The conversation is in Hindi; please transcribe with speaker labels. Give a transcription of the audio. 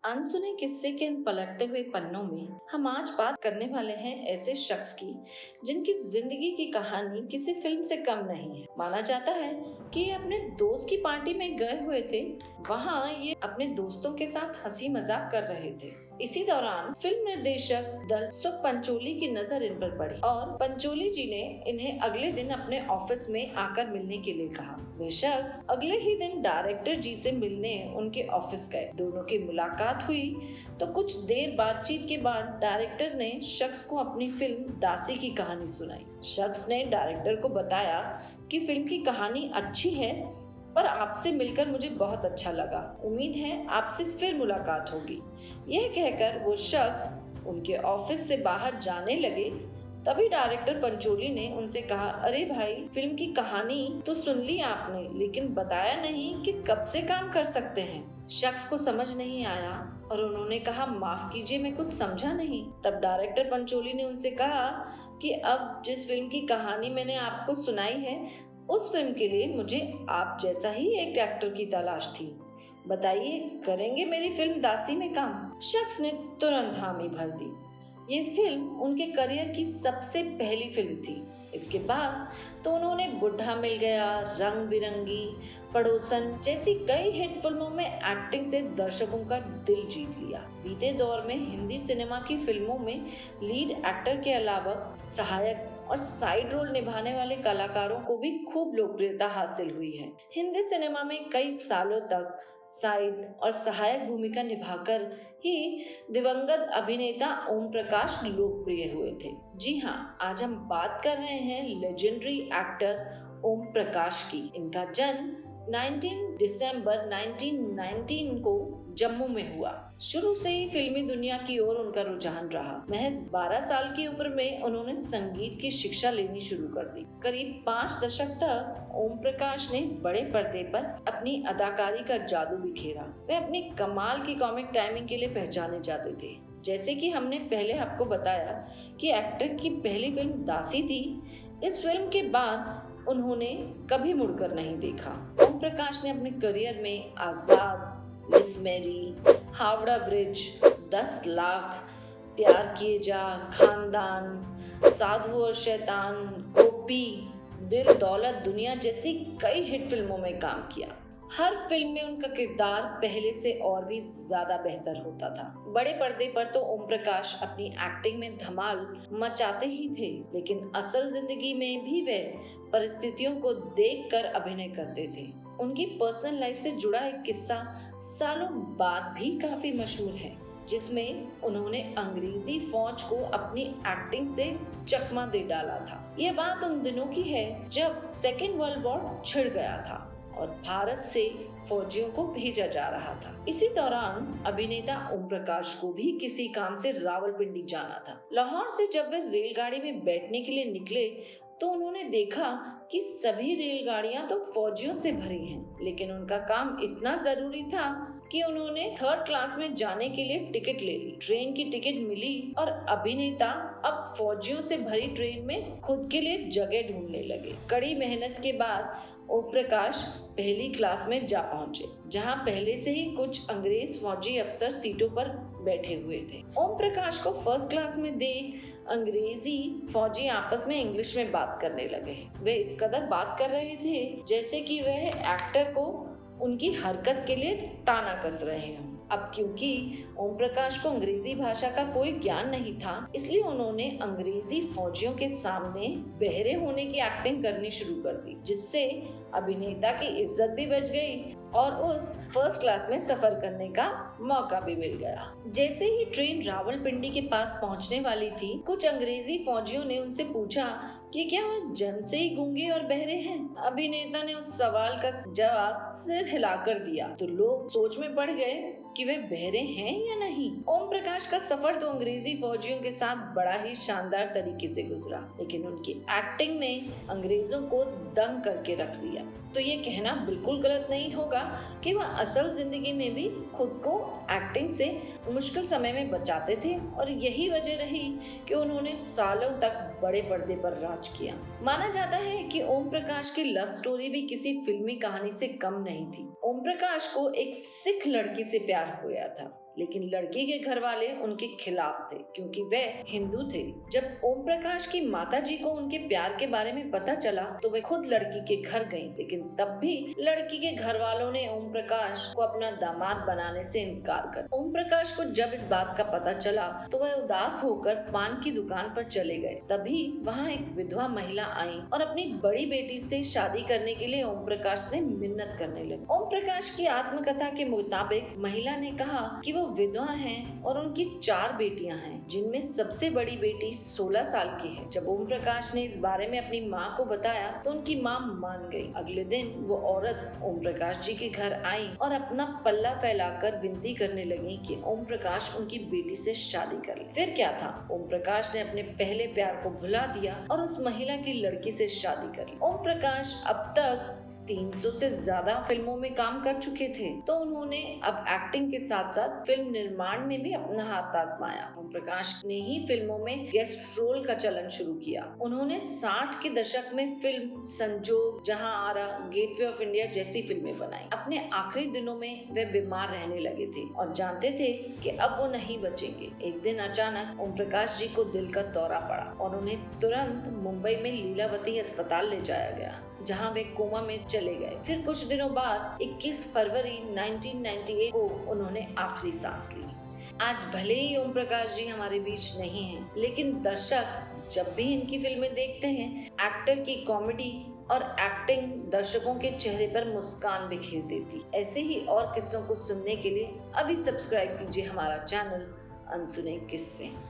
Speaker 1: अनसुने किस्से के इन पलटते हुए पन्नों में हम आज बात करने वाले हैं ऐसे शख्स की जिनकी जिंदगी की कहानी किसी फिल्म से कम नहीं है। माना जाता है कि ये अपने दोस्त की पार्टी में गए हुए थे। वहाँ ये अपने दोस्तों के साथ हंसी मजाक कर रहे थे। इसी दौरान फिल्म निर्देशक दलसुख पंचोली की नजर इन पर पड़ी और पंचोली जी ने इन्हें अगले दिन अपने ऑफिस में आकर मिलने के लिए कहा। वे शख्स अगले ही दिन डायरेक्टर जी से मिलने उनके ऑफिस गए। दोनों की मुलाकात हुई तो कुछ देर बातचीत के बाद डायरेक्टर ने शख्स को अपनी फिल्म दासी की कहानी सुनाई। शख्स ने डायरेक्टर को बताया कि फिल्म की कहानी अच्छी है पर आपसे मिलकर मुझे बहुत अच्छा लगा। उम्मीद है आपसे फिर मुलाकात होगी। यह कहकर वो शख्स उनके ऑफिस से बाहर जाने लगे। तभी डायरेक्टर पंचोली ने उनसे कहा, अरे भाई, फिल्म की कहानी तो सुन ली आपने, लेकिन बताया नहीं कि कब से काम कर सकते हैं। शख्स को समझ नहीं आया और उन्होंने कहा, माफ कीजिए, मैं कुछ समझा नहीं। तब डायरेक्टर पंचोली ने उनसे कहा कि अब जिस फिल्म की कहानी मैंने आपको सुनाई है उस फिल्म के लिए मुझे आप जैसा ही एक एक्टर की तलाश थी। बताइए, करेंगे मेरी फिल्म दासी में काम? शख्स ने तुरंत हामी भर दी। ये फिल्म उनके करियर की सबसे पहली फिल्म थी। इसके बाद तो उन्होंने बुढ़ा मिल गया, रंग बिरंगी, पड़ोसन जैसी कई हिट फिल्मों में एक्टिंग से दर्शकों का दिल जीत लिया। बीते दौर में हिंदी सिनेमा की फिल्मों में लीड एक्टर के अलावा सहायक और साइड रोल निभाने वाले कलाकारों को भी खूब लोकप्रियता हासिल हुई है। हिंदी सिनेमा में कई सालों तक साइड और सहायक भूमिका निभाकर ही दिवंगत अभिनेता ओम प्रकाश लोकप्रिय हुए थे। जी हाँ, आज हम बात कर रहे हैं लेजेंडरी एक्टर ओम प्रकाश की। इनका जन्म 19 दिसंबर 1919 को जम्मू में हुआ। शुरू से ही फिल्मी दुनिया की ओर उनका रुझान रहा। महज 12 साल की उम्र में उन्होंने संगीत की शिक्षा लेनी शुरू कर दी। करीब 5 दशक तक ओम प्रकाश ने बड़े पर्दे पर अपनी अदाकारी का जादू बिखेरा। वे अपनी कमाल की कॉमिक टाइमिंग के लिए पहचाने जाते थे। जैसे कि हमने पहले आपको बताया कि एक्टर की पहली फिल्म दासी थी। इस फिल्म के बाद उन्होंने कभी मुड़कर नहीं देखा। ओम प्रकाश ने अपने करियर में Azaad, miss Mary, Howrah bridge, 10 lakh, Pyar Kiye जा, खानदान, साधु और शैतान, गोपी, दिल दौलत दुनिया जैसी कई हिट फिल्मों में काम किया। हर फिल्म में उनका किरदार पहले से और भी ज्यादा बेहतर होता था। बड़े पर्दे पर तो ओम प्रकाश अपनी एक्टिंग में धमाल मचाते ही थे, लेकिन असल जिंदगी में भी वे परिस्थितियों को देखकर अभिनय करते थे। उनकी पर्सनल लाइफ से जुड़ा एक किस्सा सालों बाद भी काफी मशहूर है, जिसमें उन्होंने अंग्रेजी फौज को अपनी एक्टिंग से चकमा दे डाला था। यह बात उन दिनों की है जब सेकेंड वर्ल्ड वॉर छिड़ गया था और भारत से फौजियों को भेजा जा रहा था। इसी दौरान अभिनेता ओम प्रकाश को भी किसी काम से रावलपिंडी जाना था। लाहौर से जब वे रेलगाड़ी में बैठने के लिए निकले तो उन्होंने देखा कि सभी रेलगाड़ियां तो फौजियों से भरी हैं, लेकिन उनका काम इतना जरूरी था कि उन्होंने 3rd क्लास में जाने के लिए टिकट ले ली। ट्रेन की टिकट मिली और अभिनेता अब फौजियों से भरी ट्रेन में खुद के लिए जगह ढूंढने लगे। कड़ी मेहनत के बाद ओम प्रकाश पहली क्लास में जा पहुंचे, जहां पहले से ही कुछ अंग्रेज फौजी अफसर सीटों पर बैठे हुए थे। ओम प्रकाश को फर्स्ट क्लास में देख अंग्रेजी फौजी आपस में इंग्लिश में बात करने लगे। वे इस कदर बात कर रहे थे जैसे कि वह एक्टर को उनकी हरकत के लिए ताना कस रहे हैं। अब क्योंकि ओम प्रकाश को अंग्रेजी भाषा का कोई ज्ञान नहीं था, इसलिए उन्होंने अंग्रेजी फौजियों के सामने बहरे होने की एक्टिंग करनी शुरू कर दी, जिससे अभिनेता की इज्जत भी बच गई और उस फर्स्ट क्लास में सफर करने का मौका भी मिल गया। जैसे ही ट्रेन रावलपिंडी के पास पहुंचने वाली थी, कुछ अंग्रेजी फौजियों ने उनसे पूछा कि क्या वह जन्म से ही गूंगे और बहरे हैं? अभिनेता ने उस सवाल का जवाब सिर हिलाकर दिया तो लोग सोच में पड़ गए कि वे बहरे हैं या नहीं। ओम प्रकाश का सफर तो अंग्रेजी फौजियों के साथ बड़ा ही शानदार तरीके से गुजरा, लेकिन उनकी एक्टिंग ने अंग्रेजों को दंग करके रख दिया। तो ये कहना बिल्कुल गलत नहीं होगा कि वह असल जिंदगी में भी खुद को एक्टिंग से मुश्किल समय में बचाते थे और यही वजह रही कि उन्होंने सालों तक बड़े पर्दे पर राज किया। माना जाता है कि ओम प्रकाश की लव स्टोरी भी किसी फिल्मी कहानी से कम नहीं थी। ओम प्रकाश को एक सिख लड़की से प्यार हो गया था। लेकिन लड़की के घर वाले उनके खिलाफ थे क्योंकि वे हिंदू थे। जब ओम प्रकाश की माताजी को उनके प्यार के बारे में पता चला तो वे खुद लड़की के घर गईं, लेकिन तब भी लड़की के घर वालों ने ओम प्रकाश को अपना दामाद बनाने से इनकार कर। ओम प्रकाश को जब इस बात का पता चला तो वह उदास होकर पान की दुकान पर चले गए। तभी वहाँ एक विधवा महिला आई और अपनी बड़ी बेटी से शादी करने के लिए ओम प्रकाश से मिन्नत करने लगी। ओम प्रकाश की आत्मकथा के मुताबिक महिला ने कहा कि वो विधवा हैं और उनकी 4 बेटियां हैं, जिनमें सबसे बड़ी बेटी 16 साल की है। जब ओम प्रकाश ने इस बारे में अपनी माँ को बताया तो उनकी माँ मान गई। अगले दिन वो औरत ओम प्रकाश जी के घर आई और अपना पल्ला फैलाकर विनती करने लगी कि ओम प्रकाश उनकी बेटी से शादी कर ले। फिर क्या था, ओम प्रकाश ने अपने पहले प्यार को भुला दिया और उस महिला की लड़की से शादी कर ली। ओम प्रकाश अब तक 300 से ज्यादा फिल्मों में काम कर चुके थे, तो उन्होंने अब एक्टिंग के साथ साथ फिल्म निर्माण में भी अपना हाथ आजमाया। ओम प्रकाश ने ही फिल्मों में गेस्ट रोल का चलन शुरू किया। उन्होंने 60 के दशक में फिल्म संजोग, जहां आरा, गेटवे ऑफ इंडिया जैसी फिल्में बनाई। अपने आखिरी दिनों में वे बीमार रहने लगे थे और जानते थे कि अब वो नहीं बचेंगे। एक दिन अचानक ओम प्रकाश जी को दिल का दौरा पड़ा और उन्हें तुरंत मुंबई में लीलावती अस्पताल ले जाया गया, जहां वे कोमा में चले गए। फिर कुछ दिनों बाद 21 फरवरी 1998 को उन्होंने आखिरी सांस ली। आज भले ही ओम प्रकाश जी हमारे बीच नहीं हैं, लेकिन दर्शक जब भी इनकी फिल्में देखते हैं, एक्टर की कॉमेडी और एक्टिंग दर्शकों के चेहरे पर मुस्कान बिखेर देती। ऐसे ही और किस्सों को सुनने के लिए अभी सब्सक्राइब कीजिए हमारा चैनल अनसुने किस्से।